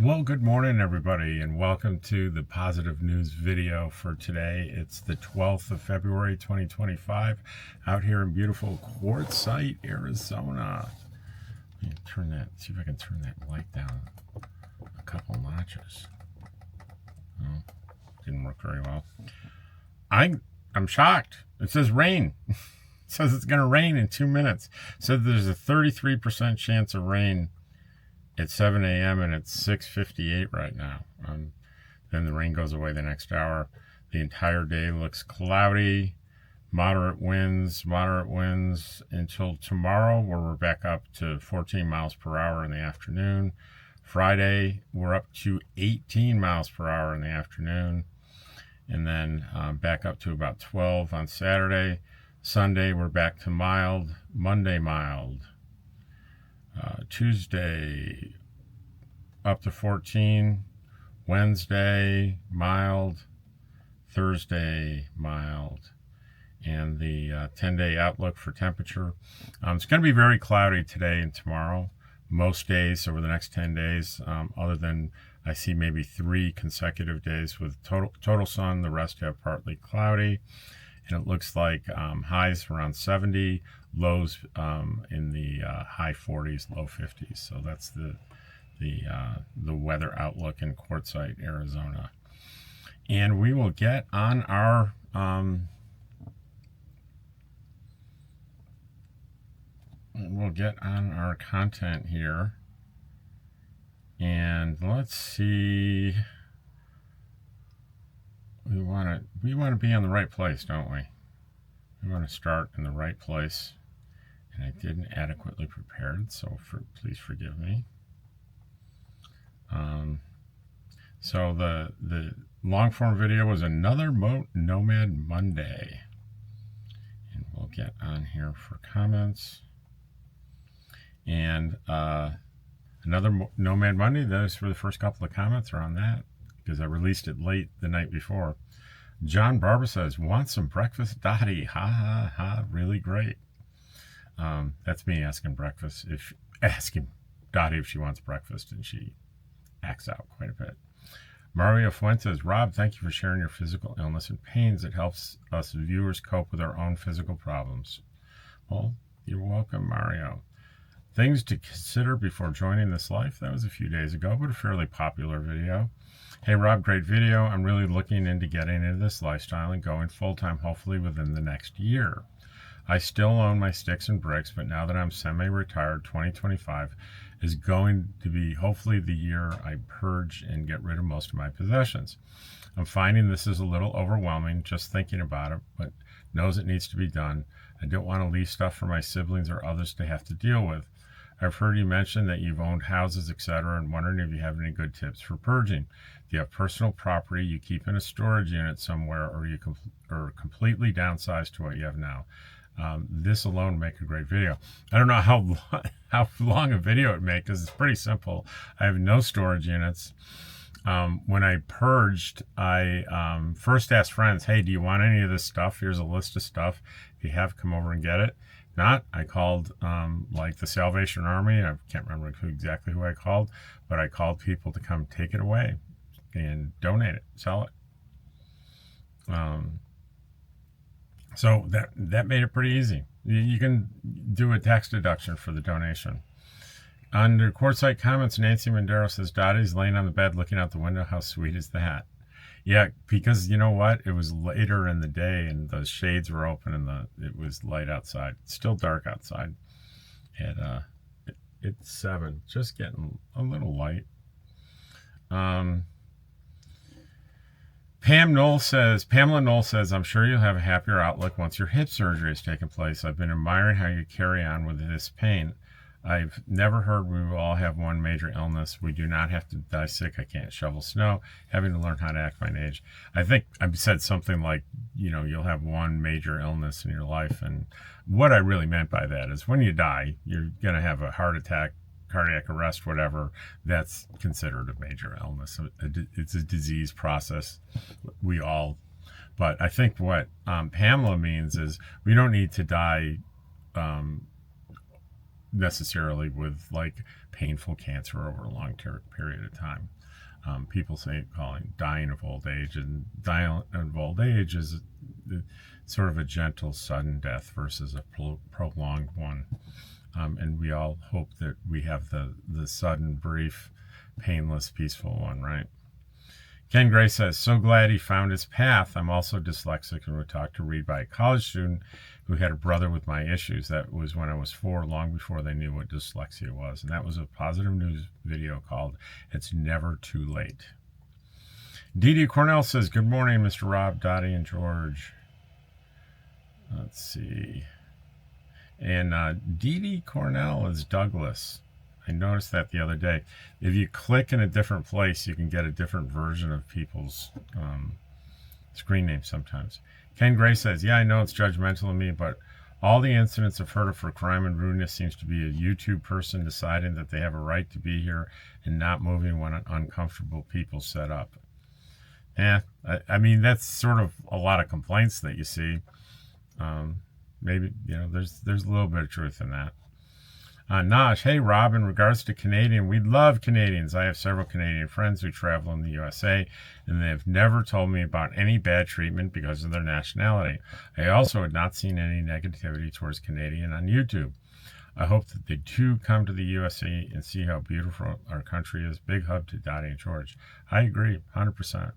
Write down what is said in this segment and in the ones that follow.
Well, good morning, everybody, and welcome to the positive news video for today. It's the 12th of February, 2025, out here in beautiful Quartzsite, Arizona. Let me turn that, see if I can turn that light down a couple notches. Oh, didn't work very well. I'm shocked. It says rain. It says it's going to rain in 2 minutes. It says there's a 33% chance of rain at 7 a.m. and it's 6:58 right now. Then the rain goes away the next hour. The entire day looks cloudy, moderate winds until tomorrow, where we're back up to 14 miles per hour in the afternoon. Friday, we're up to 18 miles per hour in the afternoon, and then back up to about 12 on Saturday. Sunday, we're back to mild. Monday, mild. Tuesday up to 14, Wednesday mild, Thursday mild, and the 10-day outlook for temperature. It's going to be very cloudy today and tomorrow, most days over the next 10 days, other than I see maybe 3 consecutive days with total sun. The rest have partly cloudy. And it looks like highs around 70, lows in the high 40s, low 50s. So that's the weather outlook in Quartzsite, Arizona. And we will get on our content here. And let's see. We want to be in the right place, don't we? We want to start in the right place. And I didn't adequately prepared, so please forgive me. So the long form video was another Nomad Monday. And we'll get on here for comments. And another Nomad Monday, those for the first couple of comments are on that, because I released it late the night before. John Barber says, want some breakfast, Dottie? Ha ha ha, really great. That's me asking Dottie if she wants breakfast, and she acts out quite a bit. Mario Fuentes, Rob, thank you for sharing your physical illness and pains. It helps us viewers cope with our own physical problems. Well, you're welcome, Mario. Things to consider before joining this life. That was a few days ago, but a fairly popular video. Hey, Rob, great video. I'm really looking into getting into this lifestyle and going full-time, hopefully within the next year. I still own my sticks and bricks, but now that I'm semi-retired, 2025 is going to be hopefully the year I purge and get rid of most of my possessions. I'm finding this is a little overwhelming just thinking about it, but knows it needs to be done. I don't want to leave stuff for my siblings or others to have to deal with. I've heard you mention that you've owned houses, etc., and wondering if you have any good tips for purging. Do you have personal property you keep in a storage unit somewhere, or you completely downsized to what you have now? This alone would make a great video. I don't know how long a video it would make, because it's pretty simple. I have no storage units. When I purged, I first asked friends, hey, do you want any of this stuff? Here's a list of stuff. If you have, come over and get it. Not, I called like the Salvation Army. I can't remember exactly who I called, but I called people to come take it away and donate it, sell it. So that made it pretty easy. You can do a tax deduction for the donation. Under Quartzsite Comments, Nancy Mondero says, Dottie's laying on the bed looking out the window. How sweet is that? Yeah, because you know what? It was later in the day and the shades were open and it was light outside. It's still dark outside. It's 7, just getting a little light. Pamela Knoll says, I'm sure you'll have a happier outlook once your hip surgery has taken place. I've been admiring how you carry on with this pain. I've never heard we will all have one major illness. We do not have to die sick. I can't shovel snow. Having to learn how to act my age. I think I've said something like, you'll have one major illness in your life. And what I really meant by that is when you die, you're going to have a heart attack, cardiac arrest, whatever. That's considered a major illness. It's a disease process. But I think what Pamela means is we don't need to die necessarily with like painful cancer over a long period of time. People calling dying of old age, and dying of old age is sort of a gentle, sudden death versus a prolonged one. And we all hope that we have the sudden, brief, painless, peaceful one, right? Ken Gray says, so glad he found his path. I'm also dyslexic and would talk to read by a college student who had a brother with my issues. That was when I was 4, long before they knew what dyslexia was. And that was a positive news video called It's Never Too Late. Dee Dee Cornell says, good morning, Mr. Rob, Dottie, and George. Let's see. And Dee Dee Cornell is Douglas. I noticed that the other day. If you click in a different place, you can get a different version of people's screen names sometimes. Ken Gray says, yeah, I know it's judgmental of me, but all the incidents I've heard of for crime and rudeness seems to be a YouTube person deciding that they have a right to be here and not moving when uncomfortable people set up. Yeah, I mean, that's sort of a lot of complaints that you see. Maybe, there's a little bit of truth in that. Nash, hey Rob, in regards to Canadian, we love Canadians. I have several Canadian friends who travel in the USA, and they have never told me about any bad treatment because of their nationality. I also had not seen any negativity towards Canadian on YouTube. I hope that they too come to the USA and see how beautiful our country is. Big hug to Dottie and George. I agree, 100%.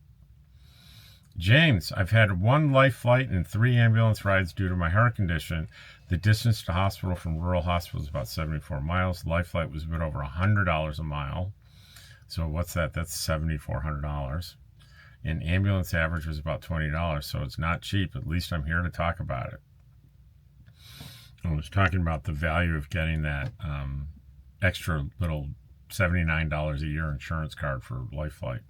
James, I've had 1 life flight and 3 ambulance rides due to my heart condition. The distance to hospital from rural hospital is about 74 miles. Life flight was a bit over $100 a mile. So what's that? That's $7,400. And ambulance average was about $20. So it's not cheap. At least I'm here to talk about it. I was talking about the value of getting that extra little $79 a year insurance card for life flight.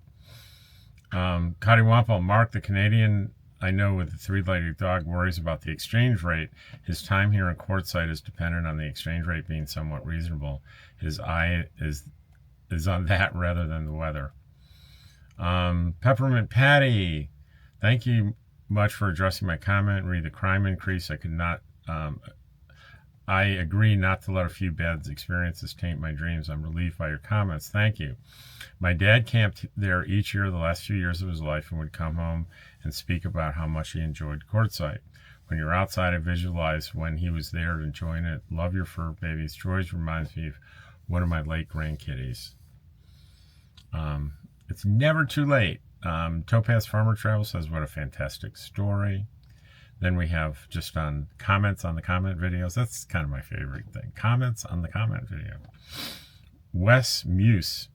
Kadiwampo, Mark, the Canadian I know with the 3-legged dog, worries about the exchange rate. His time here in Quartzsite is dependent on the exchange rate being somewhat reasonable. His eye is on that rather than the weather. Peppermint Patty, thank you much for addressing my comment. Read the crime increase. I agree not to let a few bad experiences taint my dreams. I'm relieved by your comments. Thank you. My dad camped there each year the last few years of his life and would come home and speak about how much he enjoyed Quartzsite. When you're outside, I visualize when he was there enjoying it. Love your fur babies. George reminds me of one of my late grandkitties. It's never too late. Topaz Farmer Travel says, what a fantastic story. Then we have just on comments on the comment videos. That's kind of my favorite thing. Comments on the comment video. Wes Muse.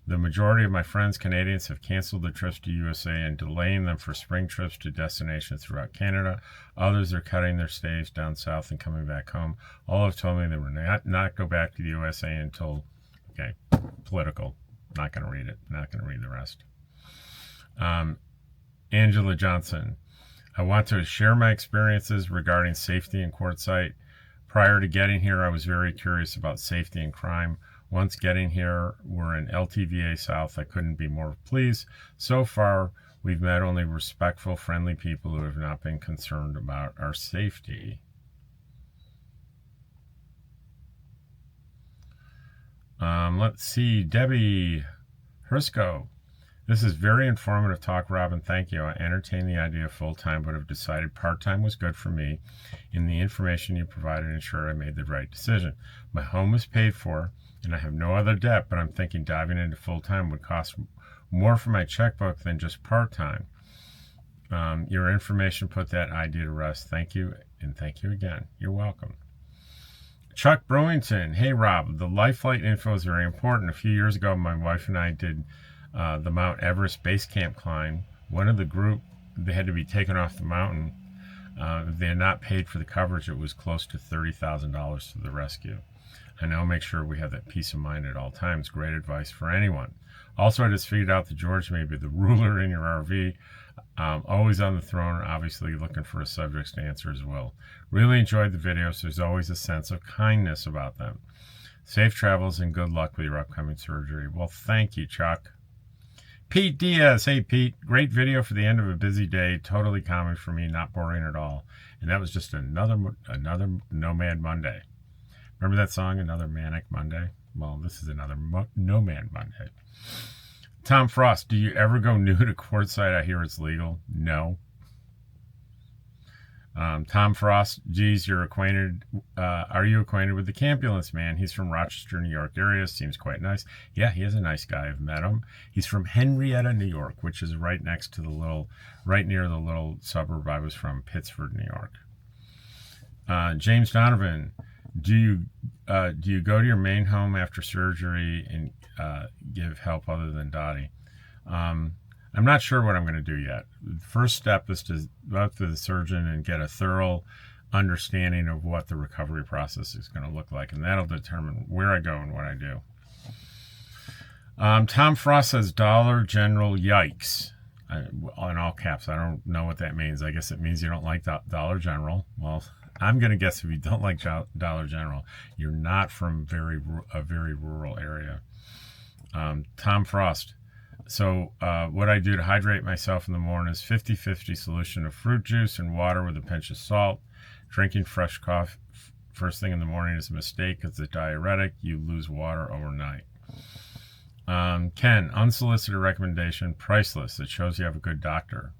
The majority of my friends, Canadians, have canceled their trips to USA and delaying them for spring trips to destinations throughout Canada. Others are cutting their stays down south and coming back home. All have told me they will not go back to the USA until, political. Not going to read it. Not going to read the rest. Angela Johnson. I want to share my experiences regarding safety in Quartzsite. Prior to getting here, I was very curious about safety and crime. Once getting here, we're in LTVA South. I couldn't be more pleased. So far, we've met only respectful, friendly people who have not been concerned about our safety. Let's see, Debbie Hrisco. This is very informative talk, Robin. Thank you. I entertained the idea of full-time, but have decided part-time was good for me. In the information you provided, ensured I made the right decision. My home is paid for, and I have no other debt, but I'm thinking diving into full-time would cost more for my checkbook than just part-time. Your information put that idea to rest. Thank you, and thank you again. You're welcome. Chuck Brewington. Hey, Rob. The life flight info is very important. A few years ago, my wife and I did the Mount Everest base camp climb. One of the group, they had to be taken off the mountain. They had not paid for the coverage. It was close to $30,000 to the rescue. I now make sure we have that peace of mind at all times. Great advice for anyone. Also, I just figured out that George may be the ruler in your RV. Always on the throne, obviously looking for a subjects to answer as well. Really enjoyed the videos. There's always a sense of kindness about them. Safe travels and good luck with your upcoming surgery. Well, thank you, Chuck. Pete Diaz. Hey, Pete. Great video for the end of a busy day. Totally common for me, not boring at all. And that was just another Nomad Monday. Remember that song, Another Manic Monday? Well, this is another Nomad Monday. Tom Frost, do you ever go new to Quartzsite? I hear it's legal. No. Tom Frost, geez, you're acquainted. Are you acquainted with the Campulence Man? He's from Rochester, New York area. Seems quite nice. Yeah, he is a nice guy. I've met him. He's from Henrietta, New York, which is right next to right near the little suburb I was from, Pittsford, New York. James Donovan, do you go to your main home after surgery and give help other than Dottie? I'm not sure what I'm going to do yet. The first step is to go to the surgeon and get a thorough understanding of what the recovery process is going to look like, and that'll determine where I go and what I do. Tom Frost says, Dollar General, yikes. In all caps. I don't know what that means. I guess it means you don't like Dollar General. Well, I'm going to guess if you don't like Dollar General, you're not from a very rural area. Tom Frost. So what I do to hydrate myself in the morning is 50-50 solution of fruit juice and water with a pinch of salt. Drinking fresh coffee first thing in the morning is a mistake. It's a diuretic. You lose water overnight. Ken, unsolicited recommendation, priceless. It shows you have a good doctor.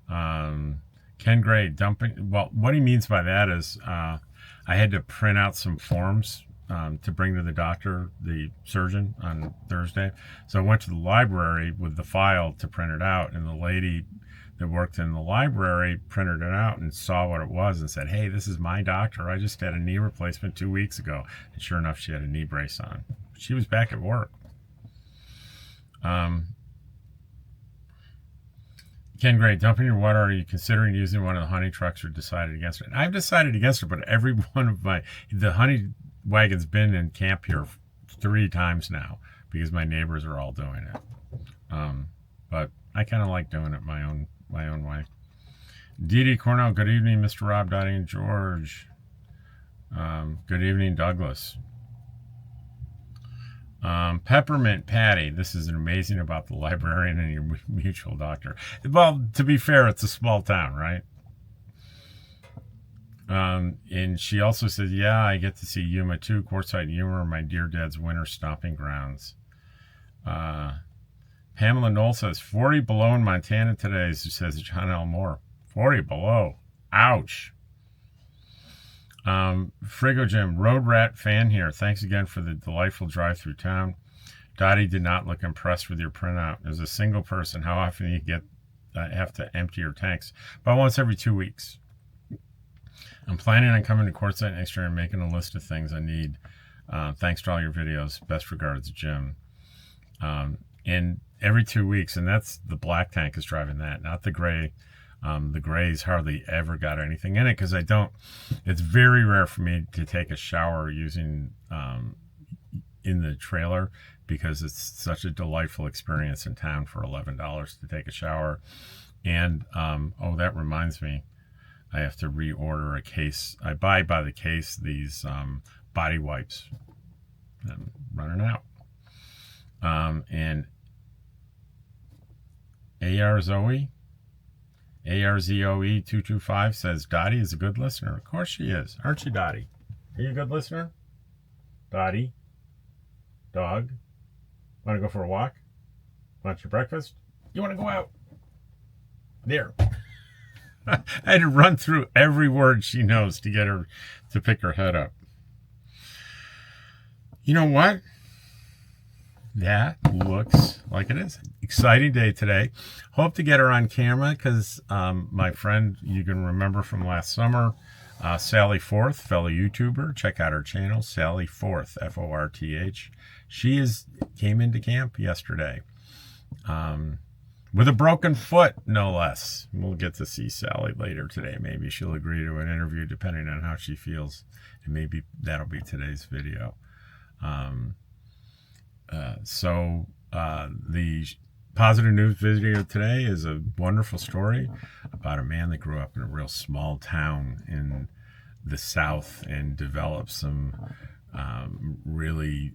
Ken Gray, dumping. Well, what he means by that is I had to print out some forms to bring to the doctor, the surgeon, on Thursday. So I went to the library with the file to print it out, and the lady that worked in the library printed it out and saw what it was and said, hey, this is my doctor. I just had a knee replacement 2 weeks ago. And sure enough, she had a knee brace on. She was back at work. Ken Gray, dumping your water, are you considering using one of the honey trucks or decided against it? I've decided against it, but every one of the honey wagon's been in camp here 3 times now because my neighbors are all doing it. But I kind of like doing it my own way. Dee Cornell, good evening, Mr. Rob, Dottie, and George. Good evening, Douglas. Peppermint Patty, this is amazing about the librarian and your mutual doctor. Well, to be fair, it's a small town, right? And she also says, yeah, I get to see Yuma too. Quartzsite Yuma, my dear dad's winter stomping grounds. Pamela Knoll says, 40 below in Montana today, says John L. Moore. 40 below. Ouch. Frigo Jim, Road Rat fan here. Thanks again for the delightful drive through town. Dottie did not look impressed with your printout. As a single person, how often do you have to empty your tanks? About once every 2 weeks. I'm planning on coming to Quartzsite next year and making a list of things I need. Thanks for all your videos. Best regards, Jim. And every 2 weeks, and that's the black tank is driving that, not the gray. The gray's hardly ever got anything in it because it's very rare for me to take a shower using in the trailer because it's such a delightful experience in town for $11 to take a shower. And oh, that reminds me, I have to reorder a case. I buy by the case these body wipes. I'm running out. And ARZOE 225 says, Dottie is a good listener. Of course she is. Aren't you, Dottie? Are you a good listener? Dottie? Dog? Want to go for a walk? Want your breakfast? You want to go out? There. I had to run through every word she knows to get her to pick her head up. You know what? That looks like it is. Exciting day today. Hope to get her on camera because my friend, you can remember from last summer, Sally Forth, fellow YouTuber. Check out her channel, Sally Forth, Forth. She came into camp yesterday with a broken foot, no less. We'll get to see Sally later today. Maybe she'll agree to an interview depending on how she feels. And maybe that'll be today's video. The positive news video today is a wonderful story about a man that grew up in a real small town in the South and developed some really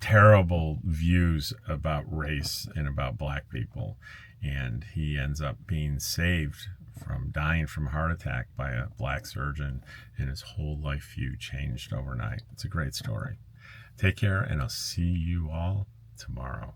terrible views about race and about black people. And he ends up being saved from dying from a heart attack by a black surgeon, and his whole life view changed overnight. It's a great story. Take care, and I'll see you all tomorrow.